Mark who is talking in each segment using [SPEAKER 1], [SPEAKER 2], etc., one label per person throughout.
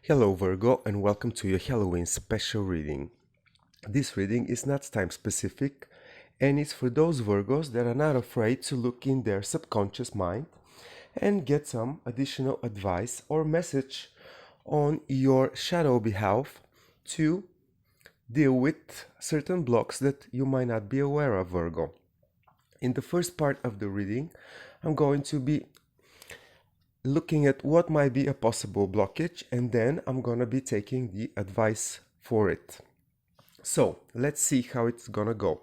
[SPEAKER 1] Hello Virgo and welcome to your Halloween special reading. This reading is not time specific and it's for those Virgos that are not afraid to look in their subconscious mind and get some additional advice or message on your shadow behalf to deal with certain blocks that you might not be aware of, Virgo. In the first part of the reading, I'm going to be looking at what might be a possible blockage, and then I'm gonna be taking the advice for it. So let's see how it's gonna go.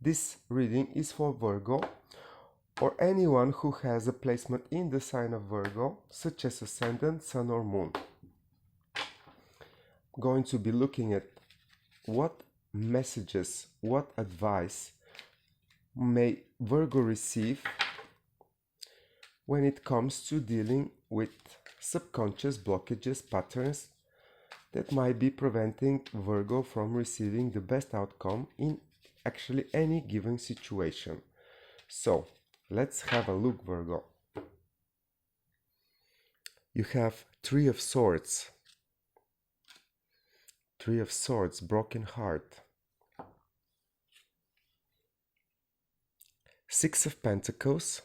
[SPEAKER 1] This reading is for Virgo or anyone who has a placement in the sign of Virgo, such as ascendant, sun or moon. I'm going to be looking at what messages, what advice may Virgo receive when it comes to dealing with subconscious blockages, patterns that might be preventing Virgo from receiving the best outcome in actually any given situation. So let's have a look, Virgo. You have Three of Swords, broken heart, Six of Pentacles,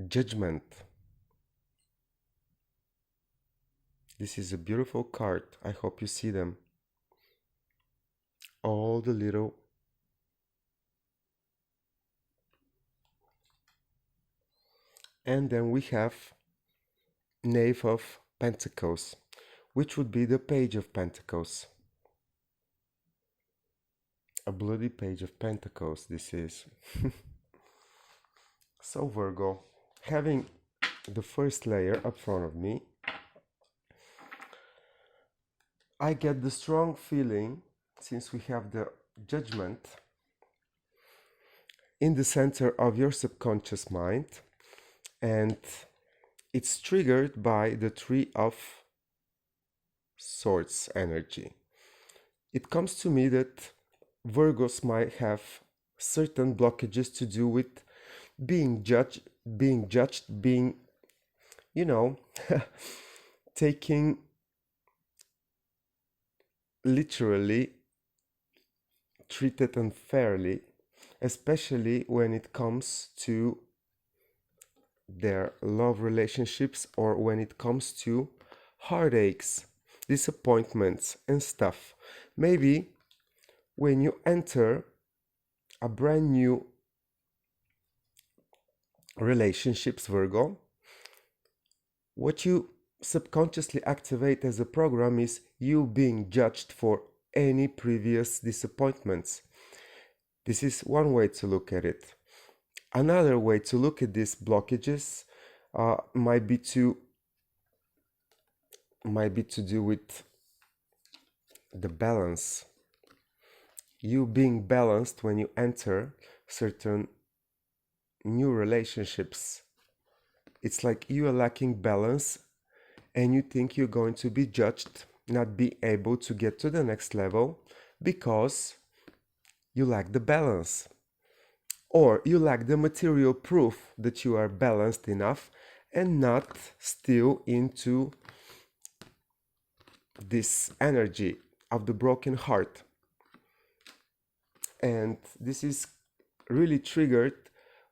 [SPEAKER 1] Judgment. This is a beautiful card. I hope you see them. All the little and then we have Knave of Pentacles, which would be the Page of Pentacles. A bloody Page of Pentacles this is. So Virgo, having the first layer up front of me, I get the strong feeling, since we have the Judgment in the center of your subconscious mind, and it's triggered by the Three of Swords energy. It comes to me that Virgos might have certain blockages to do with being judged, you know, taking literally treated unfairly, especially when it comes to their love relationships or when it comes to heartaches, disappointments and stuff. Maybe when you enter a brand new relationships, Virgo, what you subconsciously activate as a program is you being judged for any previous disappointments. This is one way to look at it. Another way to look at these blockages might be to do with the balance. You being balanced when you enter certain new relationships. It's like you are lacking balance and you think you're going to be judged, not be able to get to the next level because you lack the balance, or you lack the material proof that you are balanced enough and not still into this energy of the broken heart. And this is really triggered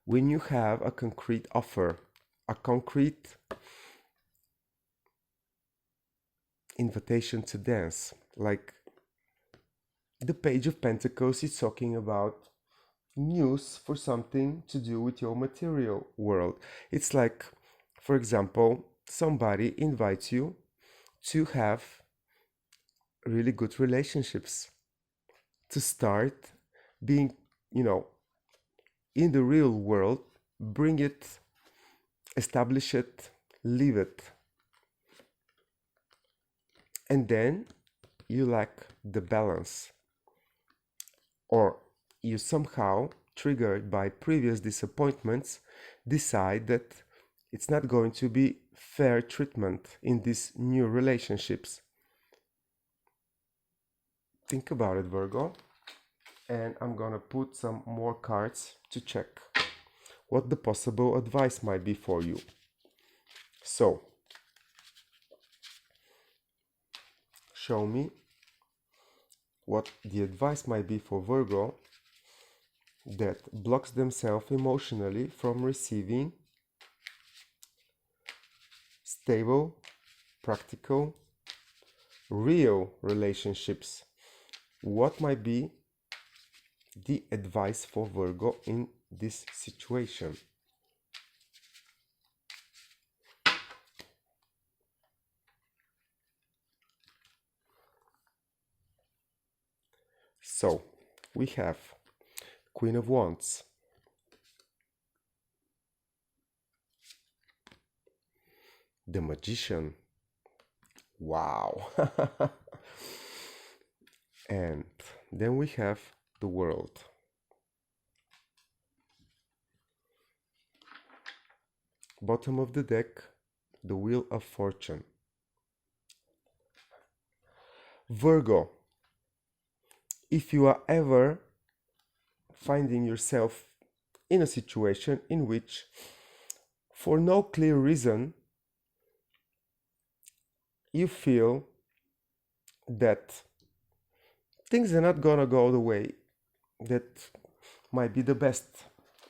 [SPEAKER 1] when you have a concrete offer, a concrete invitation to dance. Like the Page of Pentacles is talking about news for something to do with your material world. It's like, for example, somebody invites you to have really good relationships, to start being, in the real world, bring it, establish it, live it. And then you lack the balance, or you somehow, triggered by previous disappointments, decide that it's not going to be fair treatment in these new relationships. Think about it, Virgo. And I'm gonna put some more cards to check what the possible advice might be for you. So, show me what the advice might be for Virgo that blocks themselves emotionally from receiving stable, practical, real relationships. What might be the advice for Virgo in this situation? So, we have Queen of Wands, the Magician, wow, and then we have the World. Bottom of the deck, the Wheel of Fortune. Virgo, if you are ever finding yourself in a situation in which, for no clear reason, you feel that things are not gonna go the way that might be the best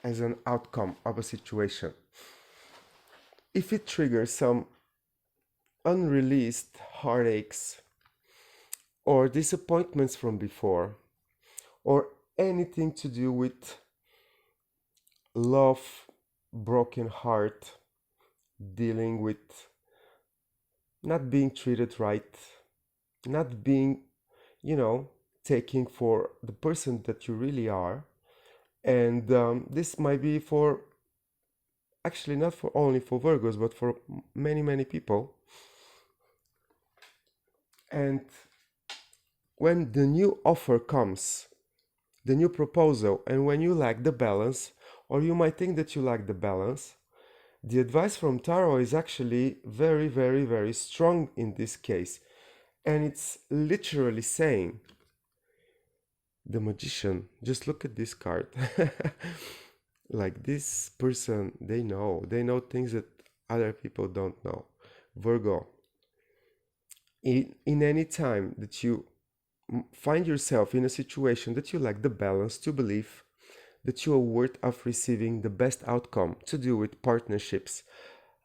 [SPEAKER 1] as an outcome of a situation, if it triggers some unreleased heartaches or disappointments from before, or anything to do with love, broken heart, dealing with not being treated right, not being, taking for the person that you really are. And this might be for, actually not for only for Virgos, but for many, many people. And when the new offer comes, the new proposal, and when you lack the balance, or you might think that you lack the balance, the advice from Tarot is actually very, very, very strong in this case. And it's literally saying, the Magician, just look at this card. Like, this person, they know things that other people don't know. Virgo, in any time that you find yourself in a situation that you lack the balance to believe that you are worth of receiving the best outcome to do with partnerships,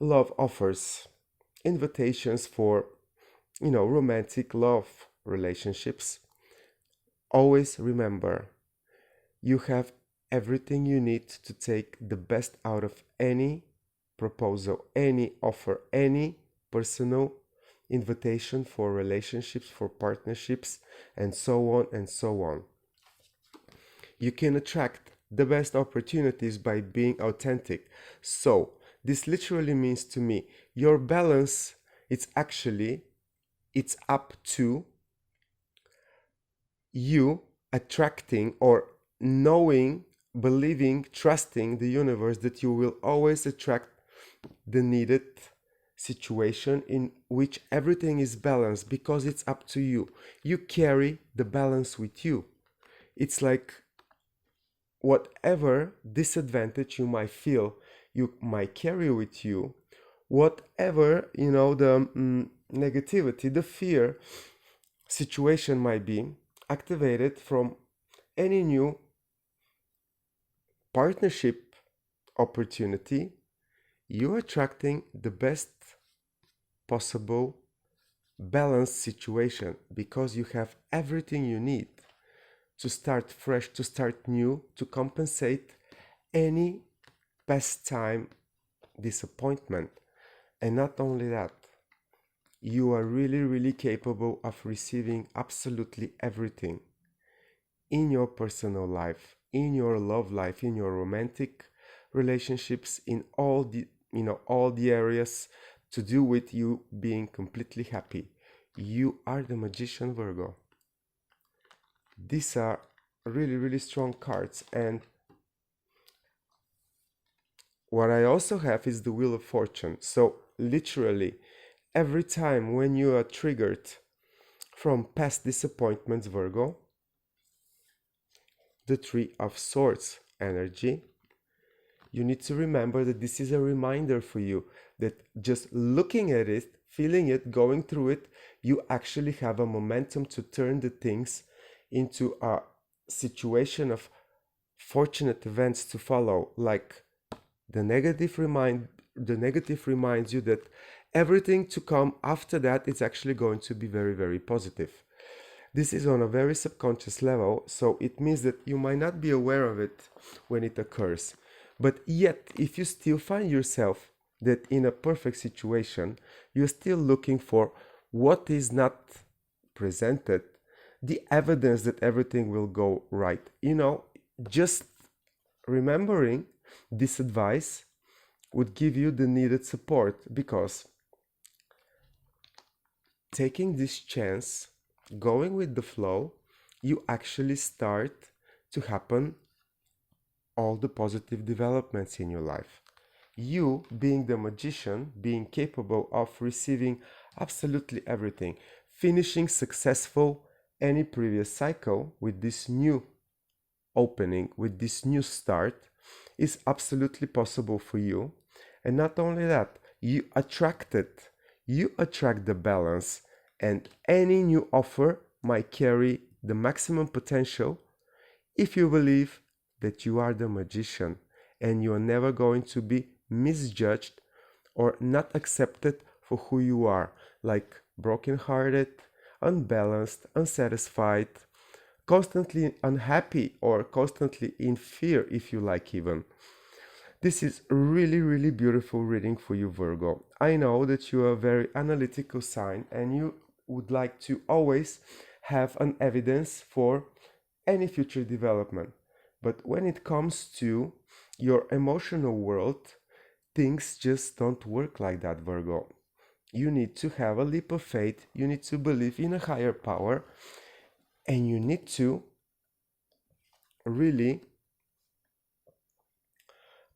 [SPEAKER 1] love offers, invitations for, romantic love relationships, always remember, you have everything you need to take the best out of any proposal, any offer, any personal invitation for relationships, for partnerships, and so on and so on. You can attract the best opportunities by being authentic. So, this literally means to me, your balance, it's up to you attracting or knowing, believing, trusting the universe that you will always attract the needed situation in which everything is balanced, because it's up to you. You carry the balance with you. It's like, whatever disadvantage you might feel, you might carry with you, whatever, the negativity, the fear situation might be activated from any new partnership opportunity, you're attracting the best possible balanced situation, because you have everything you need to start fresh, to start new, to compensate any past time disappointment. And not only that, you are really, really capable of receiving absolutely everything in your personal life, in your love life, in your romantic relationships, in all the areas to do with you being completely happy. You are the Magician, Virgo. These are really, really strong cards. And what I also have is the Wheel of Fortune. So literally, every time when you are triggered from past disappointments, Virgo, the Three of Swords energy, you need to remember that this is a reminder for you that just looking at it, feeling it, going through it, you actually have a momentum to turn the things into a situation of fortunate events to follow. Like the negative reminds you that everything to come after that is actually going to be very, very positive. This is on a very subconscious level, so it means that you might not be aware of it when it occurs. But yet, if you still find yourself that in a perfect situation, you're still looking for what is not presented, the evidence that everything will go right. Just remembering this advice would give you the needed support, because taking this chance, going with the flow, you actually start to happen all the positive developments in your life. You, being the magician, being capable of receiving absolutely everything, finishing successful any previous cycle with this new opening, with this new start, is absolutely possible for you. And not only that, you attract the balance, and any new offer might carry the maximum potential if you believe that you are the magician and you are never going to be misjudged or not accepted for who you are, like brokenhearted, unbalanced, unsatisfied, constantly unhappy, or constantly in fear, if you like, even. This is a really, really beautiful reading for you, Virgo. I know that you are a very analytical sign and you would like to always have an evidence for any future development. But when it comes to your emotional world, things just don't work like that, Virgo. You need to have a leap of faith, you need to believe in a higher power, and you need to really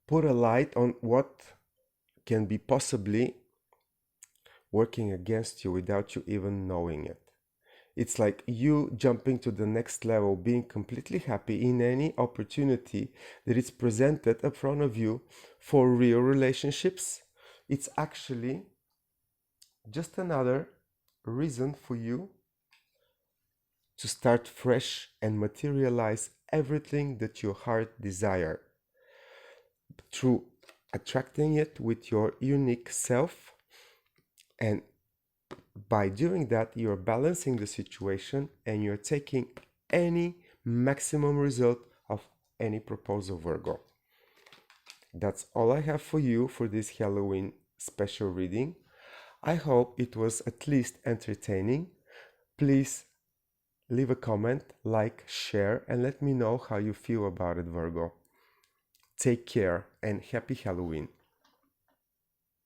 [SPEAKER 1] put a light on what can be possibly working against you without you even knowing it. It's like you jumping to the next level, being completely happy in any opportunity that is presented in front of you for real relationships. It's actually just another reason for you to start fresh and materialize everything that your heart desires through attracting it with your unique self. And by doing that, you're balancing the situation and you're taking any maximum result of any proposal, Virgo. That's all I have for you for this Halloween special reading. I hope it was at least entertaining. Please leave a comment, like, share, and let me know how you feel about it, Virgo. Take care and happy Halloween.